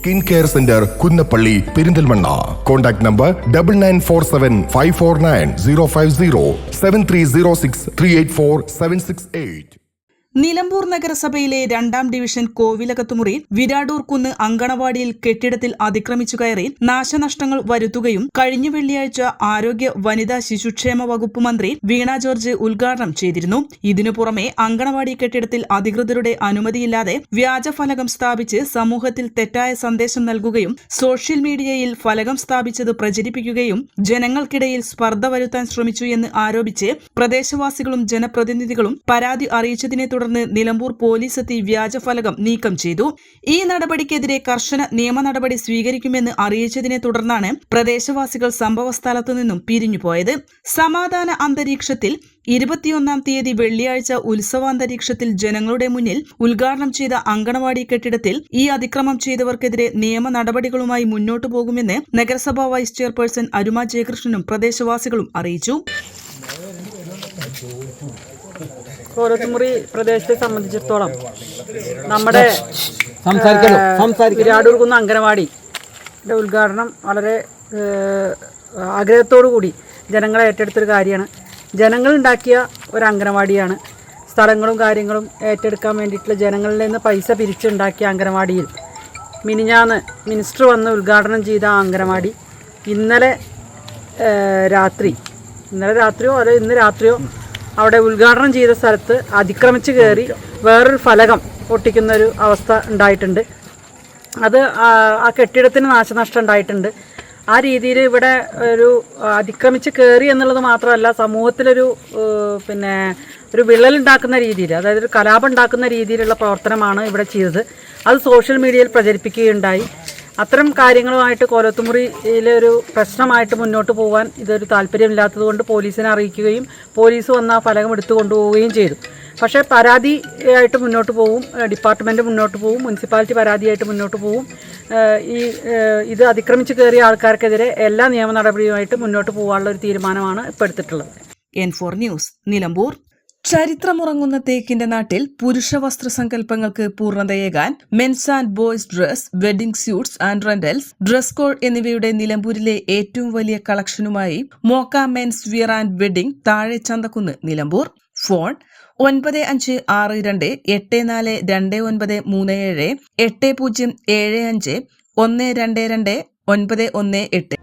Skin care centre Kunnappally Perinthalmanna. Contact number 9947549050 7306384768. Nilambur നഗരസഭയിലെ 2ാം division Kovilakathumuri വിരാടൂർ കുന്ന് അങ്കണവാടിയിൽ കെട്ടിടത്തിൽ അതിക്രമിച്ചു കയറി നാശനഷ്ടങ്ങൾ വരുത്തുകയും കഴിഞ്ഞ വെള്ളിയാഴ്ച ആരോഗ്യ വനിതാ ശിശുക്ഷേമ വകുപ്പ് മന്ത്രി വീണ ജോർജ് ഉദ്ഘാടനം ചെയ്തിരുന്നു. ഇതിനു പുറമെ അങ്കണവാടി കെട്ടിടത്തിൽ അധികൃതരുടെ അനുമതിയില്ലാതെ വ്യാജഫലകം സ്ഥാപിച്ച് സമൂഹത്തിൽ തെറ്റായ സന്ദേശം നൽകുകയും സോഷ്യൽ മീഡിയയിൽ ഫലകം സ്ഥാപിച്ചത് പ്രചരിപ്പിക്കുകയും ജനങ്ങൾക്കിടയിൽ സ്പർദ്ധ വരുത്താൻ ശ്രമിച്ചു എന്ന് ആരോപിച്ച് പ്രദേശവാസികളും ജനപ്രതിനിധികളും പരാതി അറിയിച്ചതിനെ തുടർന്ന് നിലമ്പൂർ പോലീസ് എത്തി വ്യാജഫലകം നീക്കം ചെയ്തു. ഈ നടപടിക്കെതിരെ കർശന നിയമ നടപടി സ്വീകരിക്കുമെന്ന് അറിയിച്ചതിനെ തുടർന്നാണ് പ്രദേശവാസികൾ സംഭവസ്ഥലത്തു നിന്നും പിരിഞ്ഞുപോയത്. സമാധാന അന്തരീക്ഷത്തിൽ 21-ാം തീയതി വെള്ളിയാഴ്ച ഉത്സവാന്തരീക്ഷത്തിൽ ജനങ്ങളുടെ മുന്നിൽ ഉദ്ഘാടനം ചെയ്ത അങ്കണവാടി കെട്ടിടത്തിൽ ഈ അതിക്രമം ചെയ്തവർക്കെതിരെ നിയമ നടപടികളുമായി മുന്നോട്ടു പോകുമെന്ന് നഗരസഭാ വൈസ് ചെയർപേഴ്സൺ അരുമ ജയകൃഷ്ണനും പ്രദേശവാസികളും അറിയിച്ചു. കോലത്തുമുറി പ്രദേശത്തെ സംബന്ധിച്ചിടത്തോളം നമ്മുടെ വിരാടൂർകുന്ന് അങ്കനവാടിയുടെ ഉദ്ഘാടനം വളരെ ആഗ്രഹത്തോടുകൂടി ജനങ്ങളെ ഏറ്റെടുത്തൊരു കാര്യമാണ്. ജനങ്ങളുണ്ടാക്കിയ ഒരു അങ്കനവാടിയാണ്. സ്ഥലങ്ങളും കാര്യങ്ങളും ഏറ്റെടുക്കാൻ വേണ്ടിയിട്ടുള്ള ജനങ്ങളിൽ നിന്ന് പൈസ പിരിച്ചുണ്ടാക്കിയ അങ്കനവാടിയിൽ മിനിഞ്ഞാന്ന് മിനിസ്റ്റർ വന്ന് ഉദ്ഘാടനം ചെയ്ത ആ അങ്കനവാടി ഇന്നലെ രാത്രിയോ അതോ ഇന്ന് രാത്രിയോ അവിടെ ഉദ്ഘാടനം ചെയ്ത സ്ഥലത്ത് അതിക്രമിച്ച് കയറി വേറൊരു ഫലകം പൊട്ടിക്കുന്നൊരു അവസ്ഥ ഉണ്ടായിട്ടുണ്ട്. അത് ആ കെട്ടിടത്തിന് നാശനഷ്ടം ഉണ്ടായിട്ടുണ്ട്. ആ രീതിയിൽ ഇവിടെ ഒരു അതിക്രമിച്ച് കയറി എന്നുള്ളത് മാത്രമല്ല, സമൂഹത്തിലൊരു ഒരു വിള്ളലുണ്ടാക്കുന്ന രീതിയിൽ, അതായത് ഒരു കലാപം ഉണ്ടാക്കുന്ന രീതിയിലുള്ള പ്രവർത്തനമാണ് ഇവിടെ ചെയ്തത്. അത് സോഷ്യൽ മീഡിയയിൽ പ്രചരിപ്പിക്കുകയുണ്ടായി. അത്തരം കാര്യങ്ങളുമായിട്ട് കോലത്തുമുറിയിലെ ഒരു പ്രശ്നമായിട്ട് മുന്നോട്ട് പോകാൻ ഇതൊരു താല്പര്യമില്ലാത്തതുകൊണ്ട് പോലീസിനെ അറിയിക്കുകയും പോലീസ് വന്ന് ആ ഫലകം എടുത്തു കൊണ്ടുപോവുകയും ചെയ്തു. പക്ഷേ പരാതിയായിട്ട് മുന്നോട്ട് പോവും, ഡിപ്പാർട്ട്മെൻറ്റ് മുന്നോട്ട് പോവും, മുനിസിപ്പാലിറ്റി പരാതിയായിട്ട് മുന്നോട്ട് പോവും. ഇത് അതിക്രമിച്ച് കയറിയ ആൾക്കാർക്കെതിരെ എല്ലാ നിയമ നടപടിയുമായിട്ട് മുന്നോട്ട് പോകാനുള്ള ഒരു തീരുമാനമാണ് ഇപ്പോൾ എടുത്തിട്ടുള്ളത്. N4 news, Nilambur. ചരിത്രമുറങ്ങുന്ന തേക്കിന്റെ നാട്ടിൽ പുരുഷ വസ്ത്ര സങ്കല്പങ്ങൾക്ക് പൂർണ്ണതയേകാൻ men's and boys dress, wedding suits and rentals, dress code എന്നിവയുടെ നിലമ്പൂരിലെ ഏറ്റവും വലിയ കളക്ഷനുമായി മോക്ക മെൻസ് വിയർ ആൻഡ് വെഡിംഗ്, താഴെ ചന്തക്കുന്ന്, നിലമ്പൂർ. ഫോൺ 9562484237 8075122918.